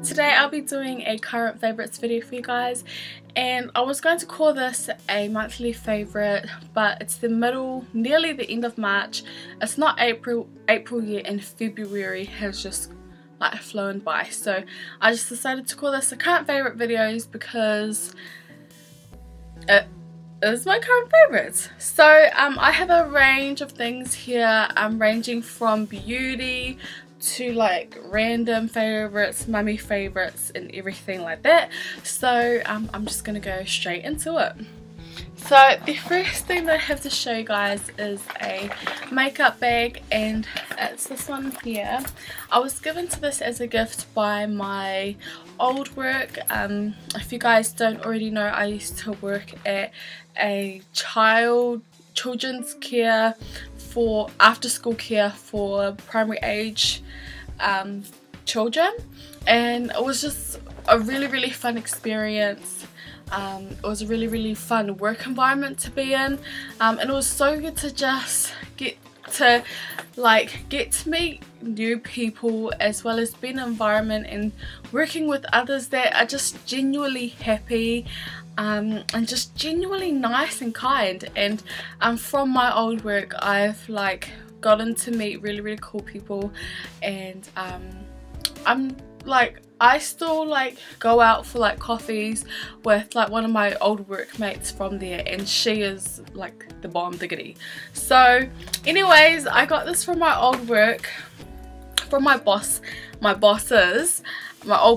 Today I'll be doing a current favorites video for you guys, and I was going to call this a monthly favorite, but it's the middle, nearly the end of March. It's not April yet, and February has just like flown by, so I just decided to call this a current favorite videos because it is my current favorites. So I have a range of things here, ranging from beauty to like random favorites, mummy favorites, and everything like that. So I'm just gonna go straight into it. So the first thing that I have to show you guys is a makeup bag, and it's this one here. I was given to this as a gift by my old work. If you guys don't already know, I used to work at a children's care for after school care for primary age children, and it was just a really fun experience. It was a really fun work environment to be in, and it was so good to just get to meet new people, as well as be in an environment and working with others that are just genuinely happy and just genuinely nice and kind. And from my old work I've gotten to meet really cool people, and I still go out for coffees with one of my old workmates from there, and she is the bomb diggity. So anyways, I got this from my old work, from my old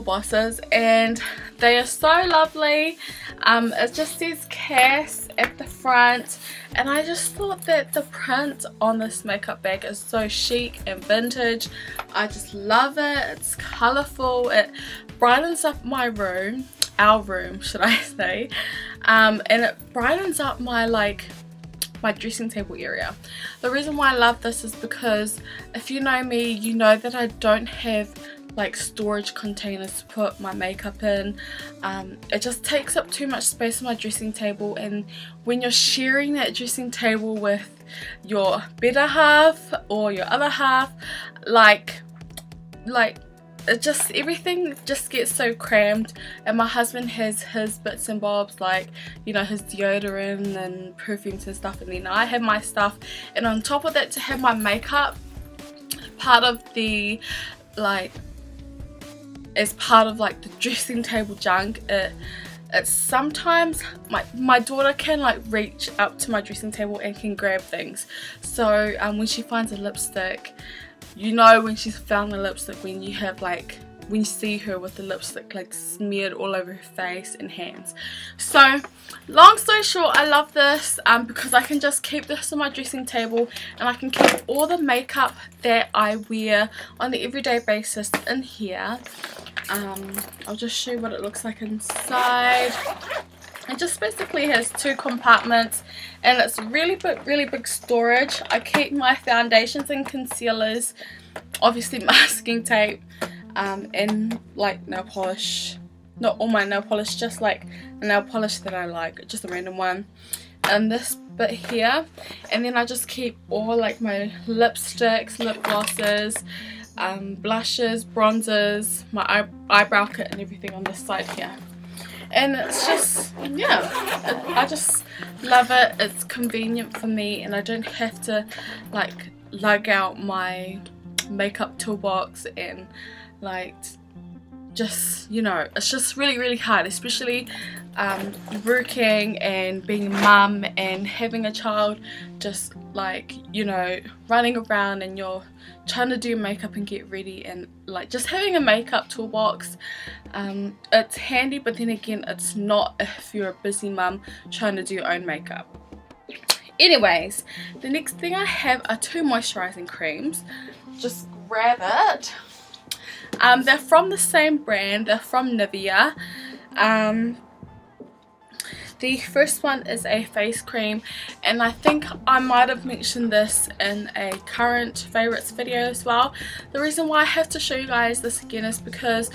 bosses, and they are so lovely. It just says Cass at the front, and I just thought that the print on this makeup bag is so chic and vintage. I just love it. It's colourful. It brightens up my room, our room should I say, and it brightens up my my dressing table area. The reason why I love this is because if you know me, you know that I don't have storage containers to put my makeup in. It just takes up too much space on my dressing table, and when you're sharing that dressing table with your better half or your other half, it just, everything just gets so crammed. And my husband has his bits and bobs, his deodorant and perfumes and stuff, and then I have my stuff, and on top of that, to have my makeup part of the as part of the dressing table junk, it's sometimes my daughter can reach up to my dressing table and can grab things. So when she finds a lipstick, you know when she's found the lipstick when you have when you see her with the lipstick smeared all over her face and hands. So long story short, I love this because I can just keep this on my dressing table, and I can keep all the makeup that I wear on the everyday basis in here. I'll just show you what it looks like inside. It just basically has two compartments, and it's really big storage. I keep my foundations and concealers, obviously masking tape, and nail polish. Not all my nail polish, just a nail polish that I like, just a random one, and this bit here. And then I just keep all my lipsticks, lip glosses, blushes, bronzers, my eyebrow kit, and everything on this side here. And it's just, yeah, I just love it. It's convenient for me, and I don't have to lug out my makeup toolbox and just, it's just really hard, especially working and being a mum and having a child, just running around, and you're trying to do makeup and get ready, and just having a makeup toolbox, it's handy, but then again it's not if you're a busy mum trying to do your own makeup. Anyways, the next thing I have are two moisturizing creams. Just grab it. They're from the same brand. They're from Nivea. The first one is a face cream, and I think I might have mentioned this in a current favorites video as well. The reason why I have to show you guys this again is because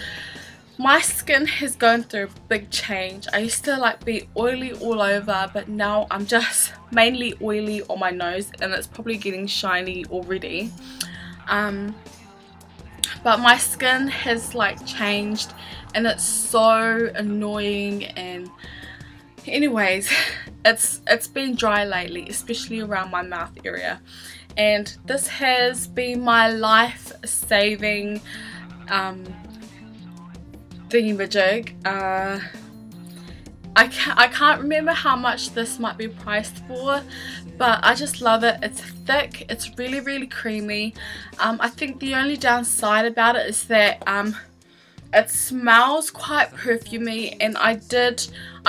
my skin has gone through a big change. I used to be oily all over, but now I'm just mainly oily on my nose, and it's probably getting shiny already. but my skin has like changed and it's so annoying. And anyways, it's been dry lately, especially around my mouth area, and this has been my life-saving thingy-majig. I can't remember how much this might be priced for, but I just love it. It's thick, it's really creamy. I think the only downside about it is that it smells quite perfumey, and I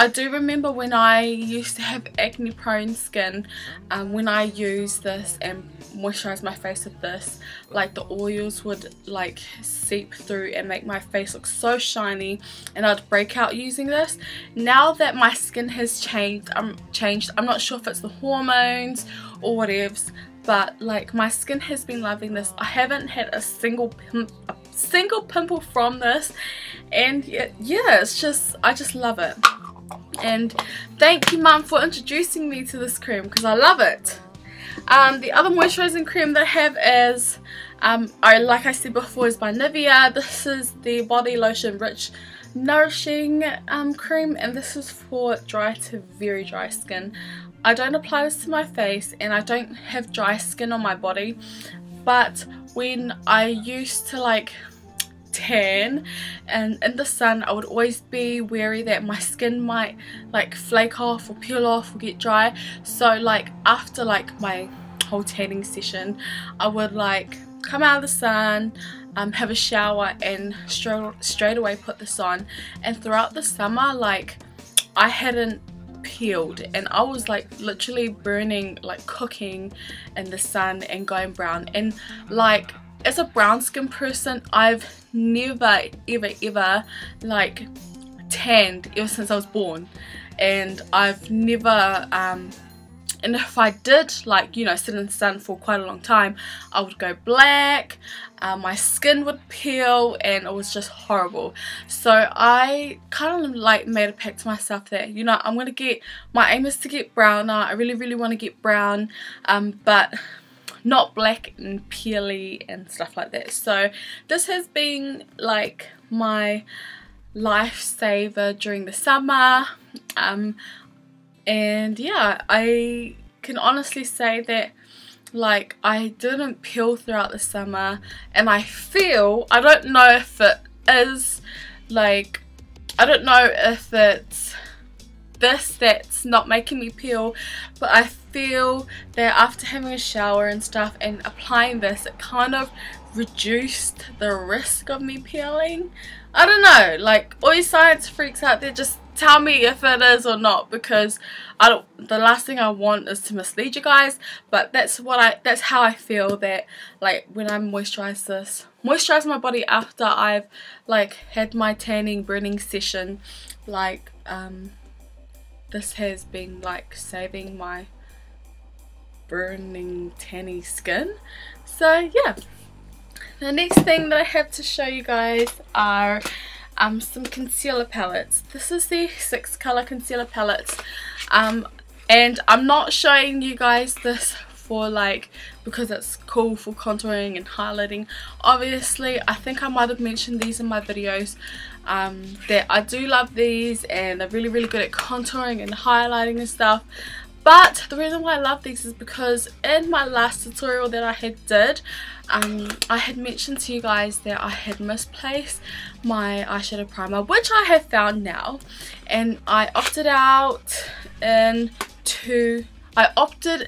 do remember when I used to have acne prone skin, when I used this and moisturized my face with this, like the oils would like seep through and make my face look so shiny, and I'd break out using this. Now that my skin has changed, I'm not sure if it's the hormones or whatevs, but like my skin has been loving this. I haven't had a single pimple from this, and yeah, it's just, I just love it. And thank you, Mum, for introducing me to this cream because I love it. The other moisturizing cream that I have is, like I said before, is by Nivea. This is the Body Lotion Rich Nourishing cream, and this is for dry to very dry skin. I don't apply this to my face, and I don't have dry skin on my body, but when I used to like tan and in the sun, I would always be wary that my skin might like flake off or peel off or get dry. So like after like my whole tanning session, I would like come out of the sun, have a shower, and straight away put this on. And throughout the summer, like I hadn't peeled, and I was like literally burning, like cooking in the sun and going brown. And like as a brown skin person, I've never ever like tanned ever since I was born, and I've never and if I did, like, you know, sit in the sun for quite a long time, I would go black, my skin would peel, and it was just horrible. So I kind of like made a pact to myself that, you know, I'm gonna get, my aim is to get browner. I really want to get brown, but not black and peely and stuff like that. So this has been like my lifesaver during the summer, and yeah, I can honestly say that like I didn't peel throughout the summer, and I feel, I don't know if it is like, I don't know if it's this that's not making me peel, but I feel that after having a shower and stuff and applying this, it kind of reduced the risk of me peeling. I don't know, like all you science freaks out there, just tell me if it is or not, because the last thing I want is to mislead you guys. But that's how I feel, that like when I moisturize my body after I've like had my tanning burning session, like this has been like saving my burning tanny skin. So yeah, the next thing that I have to show you guys are some concealer palettes. This is the 6 color concealer palettes, and I'm not showing you guys this for like because it's cool for contouring and highlighting. Obviously, I think I might have mentioned these in my videos, that I do love these and they're really good at contouring and highlighting and stuff. But the reason why I love these is because in my last tutorial that I did, I had mentioned to you guys that I had misplaced my eyeshadow primer, which I have found now, and I opted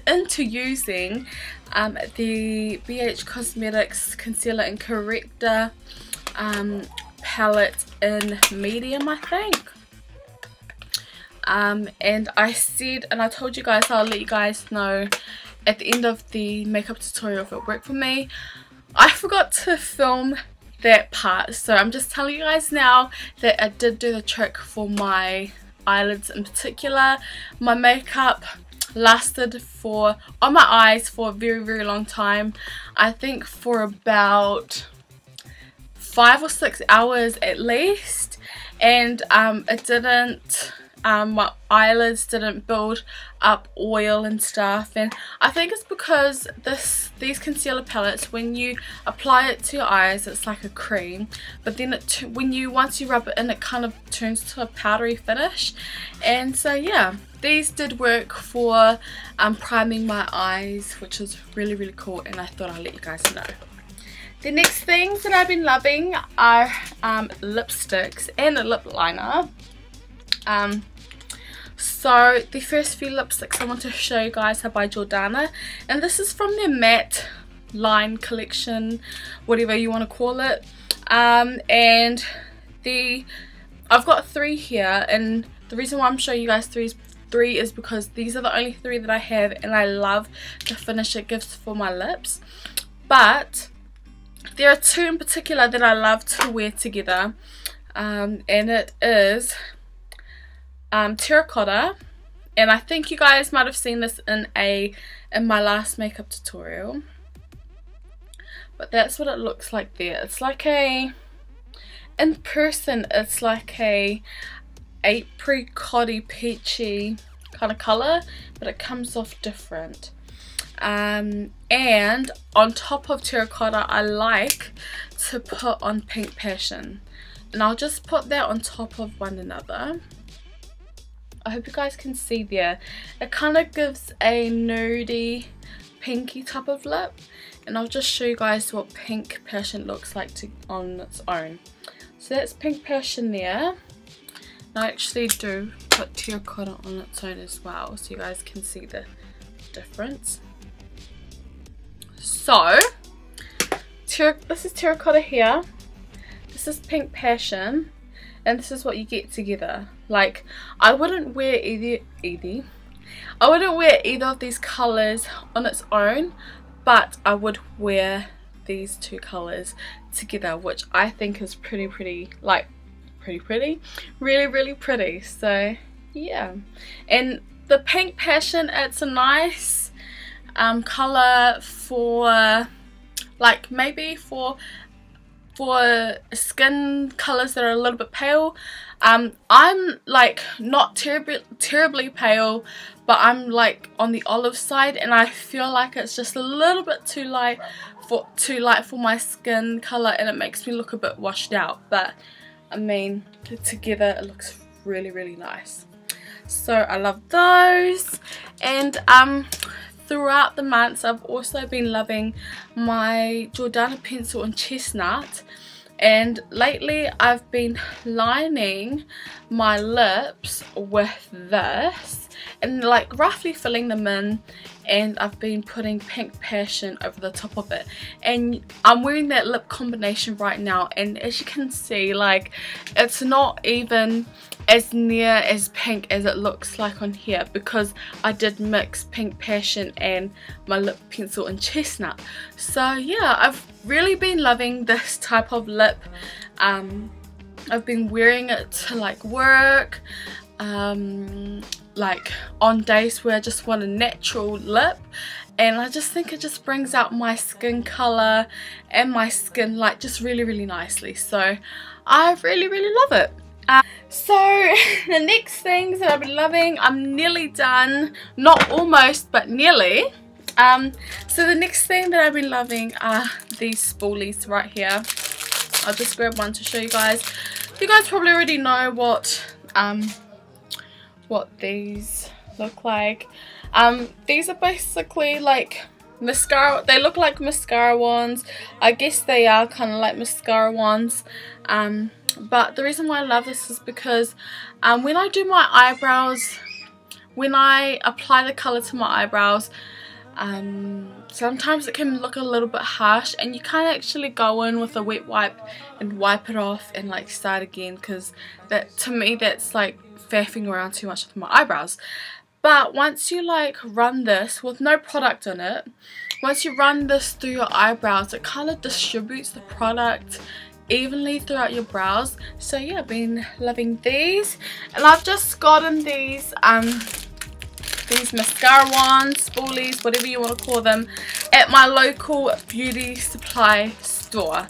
into using the BH Cosmetics Concealer and Corrector palette in medium, I think. And I said, and I told you guys I'll let you guys know at the end of the makeup tutorial if it worked for me. I forgot to film that part, so I'm just telling you guys now that it did do the trick for my eyelids in particular. My makeup lasted on my eyes for a very long time. I think for about 5 or 6 hours at least, and it my eyelids didn't build up oil and stuff, and I think it's because these concealer palettes, when you apply it to your eyes, it's like a cream, but then once you rub it in, it kind of turns to a powdery finish. And so yeah, these did work for priming my eyes, which is really, really cool, and I thought I'd let you guys know. The next things that I've been loving are lipsticks and a lip liner. So the first few lipsticks I want to show you guys are by Jordana, and this is from their matte line collection, whatever you want to call it. And I've got 3 here, and the reason why I'm showing you guys three is because these are the only 3 that I have, and I love the finish it gives for my lips. But there are 2 in particular that I love to wear together, and it is Terracotta, and I think you guys might have seen this in my last makeup tutorial, but that's what it looks like there. It's like in person it's like a apricot-y, peachy kind of colour, but it comes off different. And on top of Terracotta, I like to put on Pink Passion, and I'll just put that on top of one another. I hope you guys can see there. It kind of gives a nudie, pinky type of lip, and I'll just show you guys what Pink Passion looks like on its own. So that's Pink Passion there. And I actually do put Terracotta on its own as well, so you guys can see the difference. So this is Terracotta here, this is Pink Passion, and this is what you get together. Like, I wouldn't wear either of these colours on its own, but I would wear these 2 colours together, which I think is pretty, like really, really pretty. So yeah, and the Pink Passion, it's a nice colour for like maybe for skin colours that are a little bit pale. I'm like not terribly pale, but I'm like on the olive side, and I feel like it's just a little bit too light for my skin colour, and it makes me look a bit washed out. But I mean, together it looks really nice. So I love those. And throughout the months I've also been loving my Jordana pencil in chestnut, and lately I've been lining my lips with this and like roughly filling them in, and I've been putting Pink Passion over the top of it, and I'm wearing that lip combination right now, and as you can see, like, it's not even as near as pink as it looks like on here, because I did mix Pink Passion and my lip pencil in chestnut. So yeah, I've really been loving this type of lip. I've been wearing it to like work, like on days where I just want a natural lip, and I just think it just brings out my skin color and my skin like just really nicely. So I really love it. So the next things that I've been loving, I'm nearly done, not almost but nearly. So the next thing that I've been loving are these spoolies right here. I'll just grab one to show you guys. You guys probably already know what these look like. These are basically like mascara. They look like mascara wands. I guess they are kind of like mascara wands. But the reason why I love this is because when I do my eyebrows, when I apply the colour to my eyebrows, sometimes it can look a little bit harsh, and you can't actually go in with a wet wipe and wipe it off and like start again, because that, to me, that's like faffing around too much with my eyebrows. But once you like run this with no product in it, once you run this through your eyebrows, it kind of distributes the product evenly throughout your brows. So yeah, I've been loving these, and I've just gotten these mascara wands, spoolies, whatever you want to call them, at my local beauty supply store,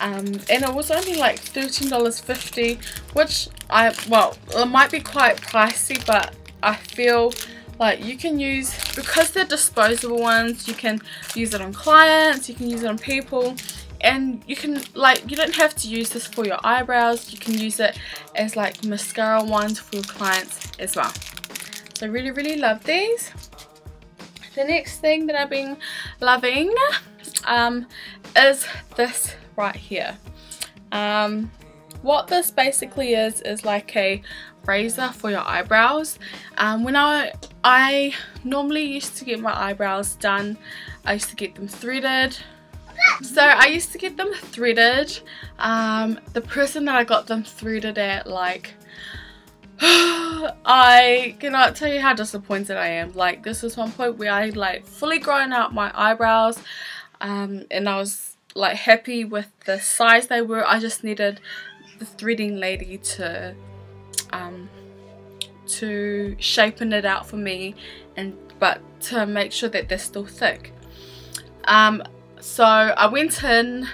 and it was only like $13.50, which well, it might be quite pricey, but I feel like you can use, because they're disposable ones, you can use it on clients, you can use it on people, and you can, like, you don't have to use this for your eyebrows. You can use it as like mascara ones for your clients as well. So I really love these. The next thing that I've been loving is this right here. What this basically is like a razor for your eyebrows. When I normally used to get my eyebrows done, I used to get them threaded. So I used to get them threaded. The person that I got them threaded at, like, I cannot tell you how disappointed I am. Like, this is one point where I like fully grown out my eyebrows, and I was like happy with the size they were. I just needed the threading lady to shapen it out for me, but to make sure that they're still thick. So I went in,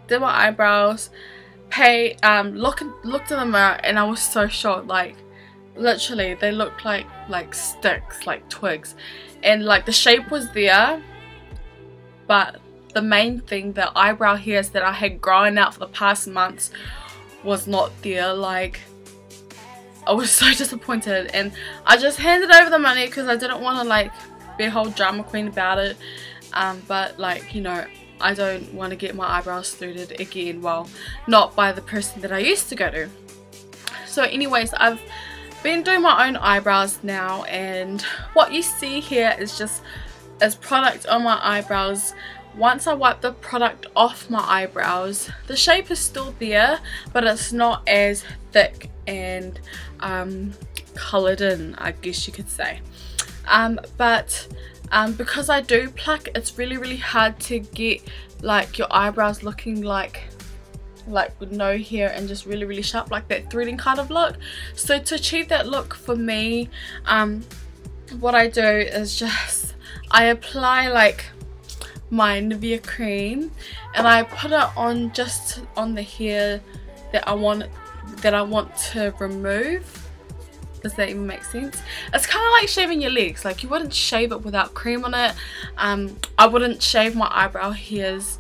did my eyebrows, looked in the mirror, and I was so shocked. Like, literally they looked like sticks, like twigs, and like the shape was there, but the main thing, the eyebrow hairs that I had growing out for the past months, was not there. Like, I was so disappointed, and I just handed over the money because I didn't want to like be a whole drama queen about it. But like, you know, I don't want to get my eyebrows threaded again, well, not by the person that I used to go to. So anyways, I've been doing my own eyebrows now, and what you see here is just product on my eyebrows. Once I wipe the product off my eyebrows, the shape is still there, but it's not as thick and coloured in, I guess you could say. Because I do pluck, it's really hard to get like your eyebrows looking like with no hair and just really sharp, like that threading kind of look. So to achieve that look for me, what I do is just I apply like my Nivea cream, and I put it on just on the hair that I want to remove. Does that even make sense? It's kind of like shaving your legs. Like, you wouldn't shave it without cream on it. I wouldn't shave my eyebrow hairs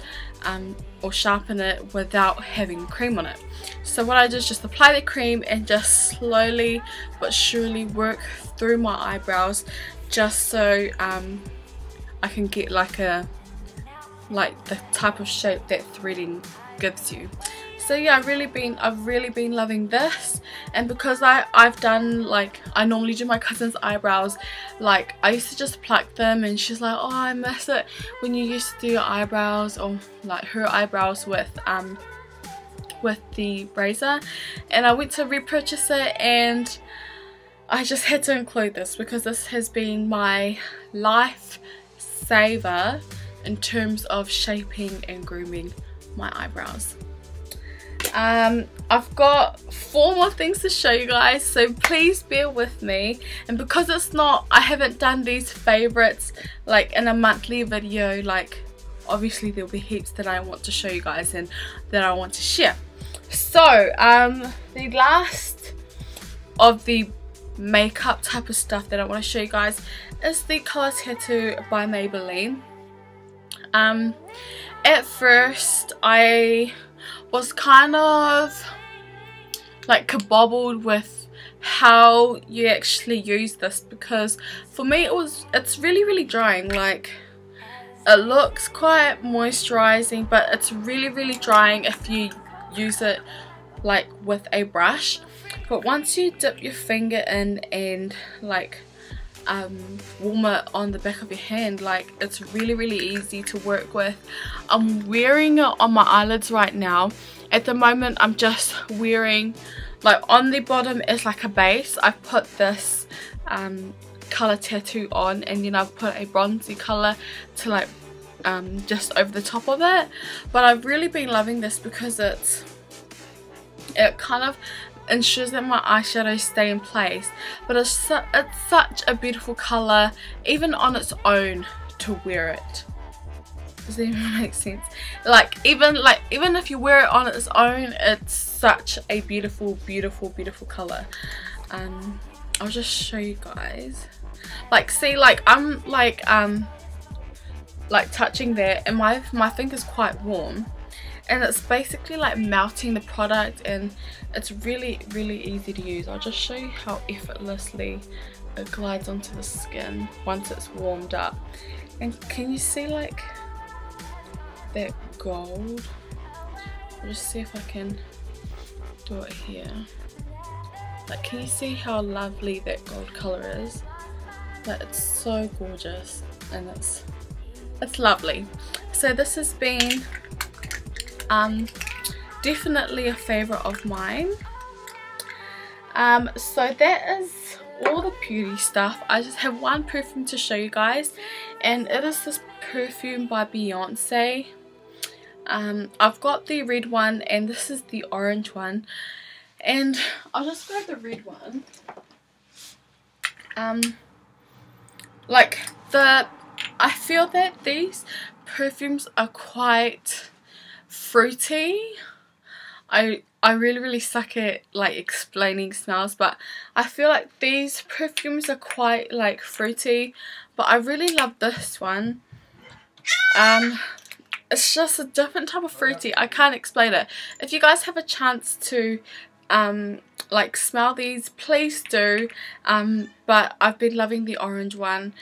or sharpen it without having cream on it. So what I do is just apply the cream and just slowly but surely work through my eyebrows, just so I can get like the type of shape that threading gives you. So yeah, I've really been loving this. And because I've done, like, I normally do my cousin's eyebrows, like I used to just pluck them, and she's like, oh, I miss it when you used to do your eyebrows, or like her eyebrows with the razor. And I went to repurchase it, and I just had to include this because this has been my life saver in terms of shaping and grooming my eyebrows. I've got 4 more things to show you guys, so please bear with me. And because I haven't done these favorites like in a monthly video, like obviously there'll be heaps that I want to show you guys and that I want to share. So the last of the makeup type of stuff that I want to show you guys is the Color Tattoo by Maybelline. At first I was kind of like kabobbled with how you actually use this, because for me it's really drying. Like, it looks quite moisturizing, but it's really drying if you use it like with a brush. But once you dip your finger in and like warm it on the back of your hand, like, it's really easy to work with. I'm wearing it on my eyelids right now. At the moment I'm just wearing, like, on the bottom is like a base. I've put this Color Tattoo on, and then I've put a bronzy color to like just over the top of it. But I've really been loving this because it kind of ensures that my eyeshadows stay in place, but it's such a beautiful color even on its own to wear it. Does that even make sense? Like even if you wear it on its own, it's such a beautiful color. I'll just show you guys. Like, see, like I'm like touching there, and my finger's quite warm, and it's basically like melting the product, and it's really easy to use. I'll just show you how effortlessly it glides onto the skin once it's warmed up. And can you see like that gold? I'll just see if I can do it here. Like, can you see how lovely that gold color is? Like, it's so gorgeous, and it's lovely. So this has been definitely a favorite of mine. So that is all the beauty stuff. I just have one perfume to show you guys, and it is this perfume by Beyonce. I've got the red one, and this is the orange one, and I'll just grab the red one. I feel that these perfumes are quite fruity. I really suck at like explaining smells, but I feel like these perfumes are quite like fruity, but I really love this one. It's just a different type of fruity. I can't explain it. If you guys have a chance to like smell these, please do. But I've been loving the orange one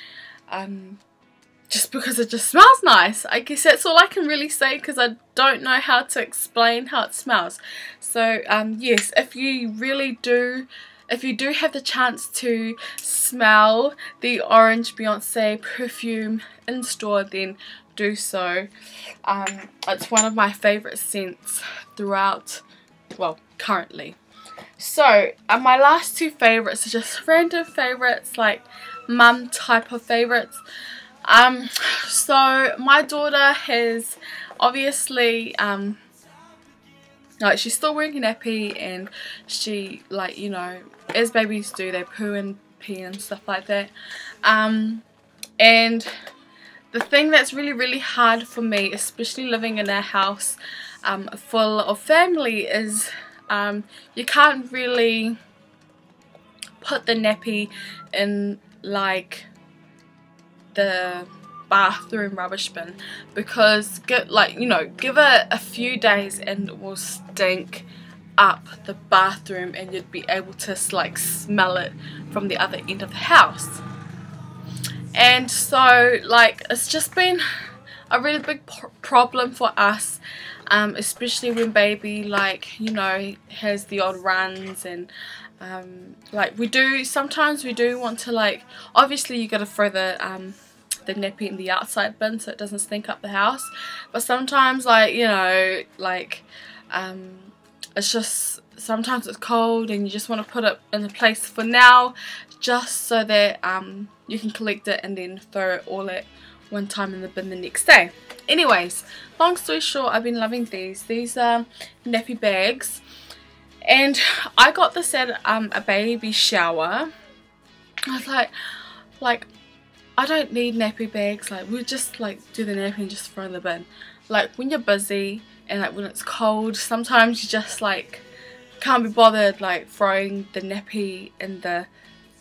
just because it just smells nice. I guess that's all I can really say, because I don't know how to explain how it smells. So yes, if you do have the chance to smell the orange Beyonce perfume in store, then do so. It's one of my favorite scents throughout, well, currently. So my last two favorites are just random favorites, like mum type of favorites. So my daughter has obviously like, she's still wearing a nappy, and she, like, you know, as babies do, they poo and pee and stuff like that. And the thing that's really hard for me, especially living in a house full of family, is you can't really put the nappy in like the bathroom rubbish bin, because give it a few days and it will stink up the bathroom, and you'd be able to like smell it from the other end of the house. And so like, it's just been a really big problem for us, especially when baby, like, you know, has the odd runs, and like sometimes we do want to, like, obviously you gotta throw the nappy in the outside bin so it doesn't stink up the house, but sometimes, like, you know, like it's just, sometimes it's cold and you just want to put it in a place for now, just so that you can collect it and then throw it all at one time in the bin the next day. Anyways, long story short, I've been loving these nappy bags, and I got this at a baby shower. I was like I don't need nappy bags, like, we'll just like do the nappy and just throw in the bin. Like, when you're busy and like when it's cold, sometimes you just like can't be bothered like throwing the nappy in the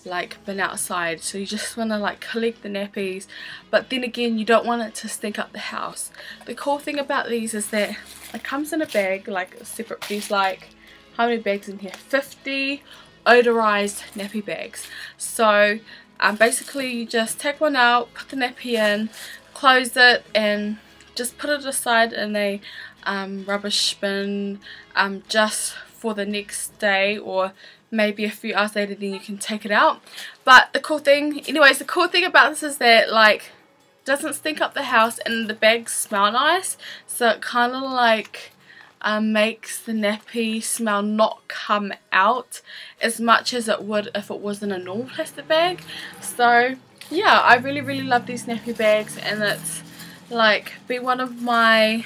like bin outside, so you just want to like collect the nappies, but then again you don't want it to stink up the house. The cool thing about these is that it comes in a bag, like a separate piece. Like, how many bags in here? 50 odorized nappy bags. So basically you just take one out, put the nappy in, close it, and just put it aside in a rubbish bin just for the next day, or maybe a few hours later, then you can take it out. But the cool thing about this is that, like, it doesn't stink up the house, and the bags smell nice, so it kind of like makes the nappy smell not come out as much as it would if it was in a normal plastic bag. So yeah, I really love these nappy bags, and it's like been one of my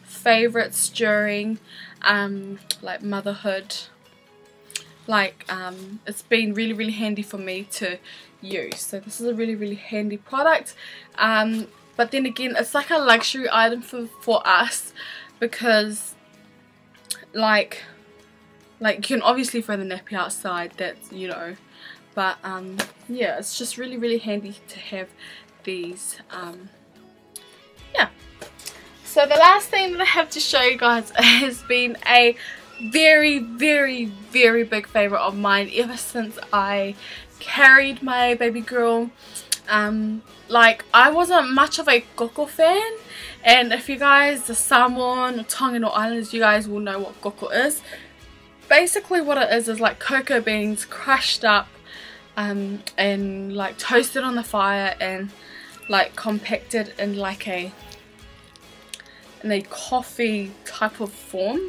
favorites during like motherhood. Like, it's been really handy for me to use. So this is a really handy product. But but then again it's like a luxury item for us, because like you can obviously throw the nappy outside, that's, you know, but yeah, it's just really handy to have these. Yeah, so the last thing that I have to show you guys has been a very big favorite of mine ever since I carried my baby girl. Like, I wasn't much of a cocoa fan, and if you guys are Samoan or Tongan or Islanders, you guys will know what cocoa is. Basically what it is like cocoa beans crushed up and like toasted on the fire and like compacted in like a coffee type of form.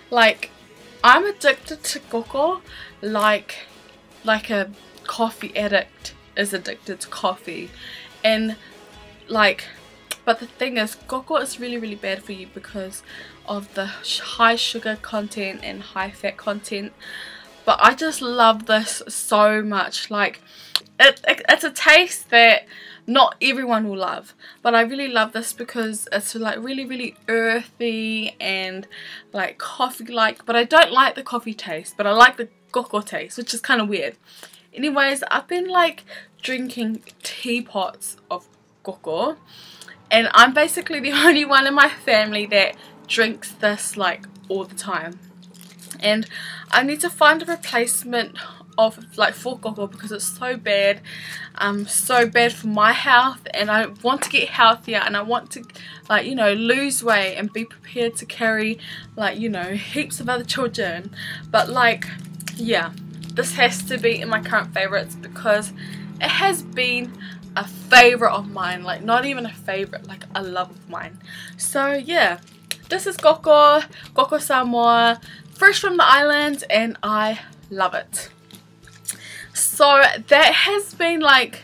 Like, I'm addicted to cocoa like a coffee addict is addicted to coffee. And like, but the thing is, cocoa is really bad for you because of the high sugar content and high fat content. But I just love this so much. Like, it's a taste that not everyone will love, but I really love this because it's like really earthy and like coffee like, but I don't like the coffee taste, but I like the cocoa taste, which is kind of weird. Anyways, I've been like drinking teapots of cocoa, and I'm basically the only one in my family that drinks this like all the time, and I need to find a replacement of like for cocoa because it's so bad for my health, and I want to get healthier, and I want to, like, you know, lose weight and be prepared to carry, like, you know, heaps of other children. But like, yeah, this has to be in my current favorites because it has been a favorite of mine, like not even a favorite, like a love of mine. So yeah, this is cocoa Samoa, fresh from the island, and I love it. So that has been like,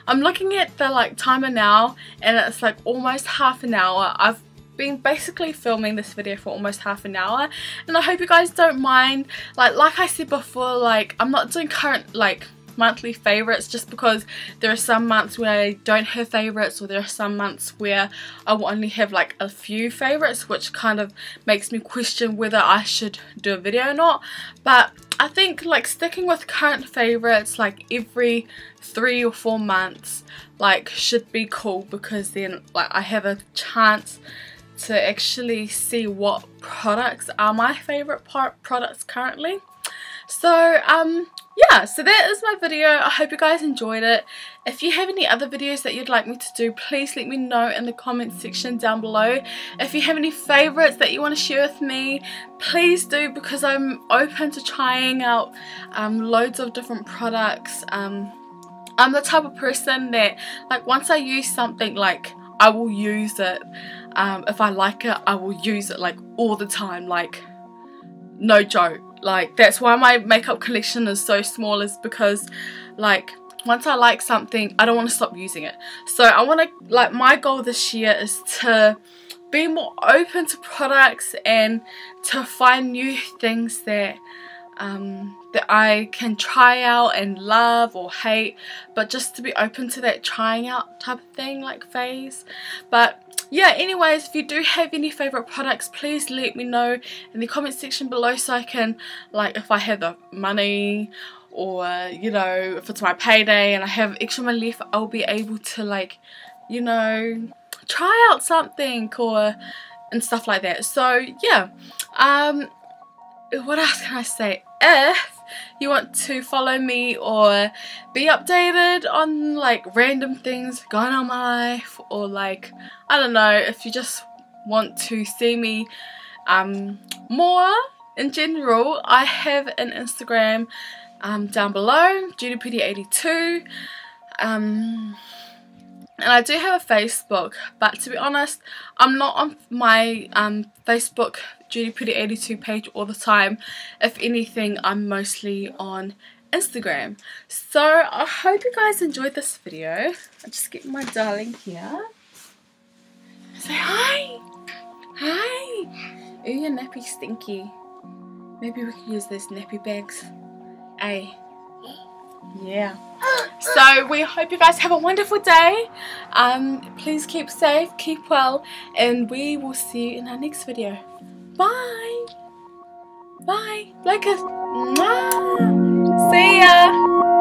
I'm looking at the like timer now, and it's like almost half an hour. I've been basically filming this video for almost half an hour, and I hope you guys don't mind. Like I said before, like I'm not doing current like monthly favorites just because there are some months where I don't have favorites, or there are some months where I will only have like a few favorites, which kind of makes me question whether I should do a video or not. But I think like sticking with current favorites like every 3 or 4 months like should be cool, because then like I have a chance to actually see what products are my favorite products currently. So yeah, so that is my video. I hope you guys enjoyed it. If you have any other videos that you'd like me to do, please let me know in the comment section down below. If you have any favorites that you want to share with me, please do, because I'm open to trying out loads of different products. I'm the type of person that like once I use something, like I will use it. If I like it, I will use it like all the time, like no joke. Like, that's why my makeup collection is so small, is because like once I like something, I don't want to stop using it. So I want to, like, my goal this year is to be more open to products and to find new things that that I can try out and love or hate, but just to be open to that trying out type of thing, like phase. But yeah, anyways, if you do have any favorite products, please let me know in the comment section below, so I can, like, if I have the money, or you know, if it's my payday and I have extra money left, I'll be able to, like, you know, try out something or and stuff like that. So yeah, what else can I say? If you want to follow me or be updated on like random things going on in my life, or like, I don't know, if you just want to see me more in general, I have an Instagram down below, JudyPretty82, and I do have a Facebook, but to be honest, I'm not on my Facebook JudyPretty82 page all the time. If anything, I'm mostly on Instagram. So I hope you guys enjoyed this video. I'll just get my darling here. Say hi! Hi! Ooh, your nappy's stinky. Maybe we can use those nappy bags. Hey. Yeah. So we hope you guys have a wonderful day. Please keep safe, keep well, and we will see you in our next video. Bye. Bye. Like us. See ya.